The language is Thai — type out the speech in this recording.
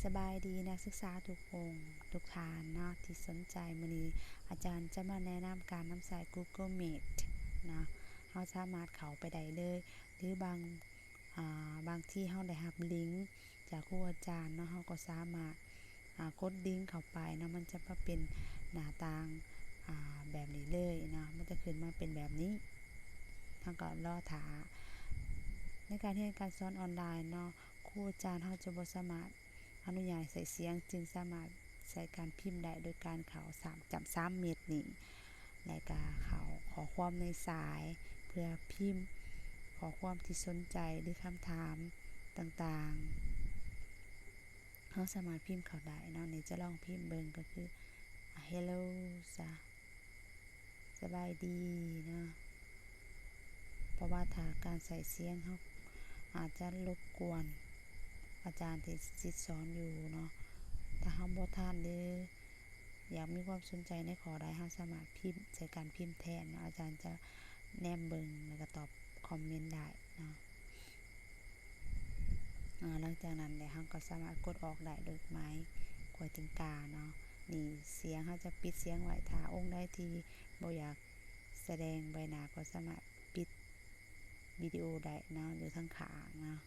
สบายดีนักศึกษาทุกองค์ทุกท่านเนาะที่สนใจมื้อนี้อาจารย์จะมาแนะนำการนำใช้ Google Meet เนาะเราสามารถเข้าไปได้เลยหรือบางที่เราได้รับลิงก์จากครูอาจารย์เนาะเราก็สามารถกดลิงก์เข้าไปเนาะมันจะมาเป็นหน้าต่างแบบนี้เลยเนาะมันจะขึ้นมาเป็นแบบนี้เราก็รอท่าในการเรียนการสอนออนไลน์เนาะครูอาจารย์เราจะบ่สามารถอนุญาตใส่เสียงจึงสามารถใส่การพิมพ์ได้โดยการเข้า3เม็ดนี้และก็เข้าขอความในสายเพื่อพิมพ์ขอความที่สนใจหรือคำถามต่างๆเราสามารถพิมพ์เข้าได้เนาะนี่จะลองพิมพ์เบิ่งก็คือ Hello จ้ะสบายดีเนาะเพราะว่าถ้าการใส่เสียงเราอาจจะรบกวนอาจารย์ที่สอนอยู่เนาะถ้าเราบ่ทันหรืออยากมีความสนใจในข้อใดเราสามารถพิมพ์ใช้การพิมพ์แทนเนาะอาจารย์จะแนมเบิ่งแล้วก็ตอบคอมเมนต์ได้เนาะหลังจากนั้นเราก็สามารถกดออกได้โดยไม้ขวดติงกาเนาะนี่เสียงเราจะปิดเสียงไว้ถ้าองค์ใดที่บ่อยากแสดงใบหน้าก็สามารถปิดวิดีโอได้เนาะหรือทั้งขางเนาะ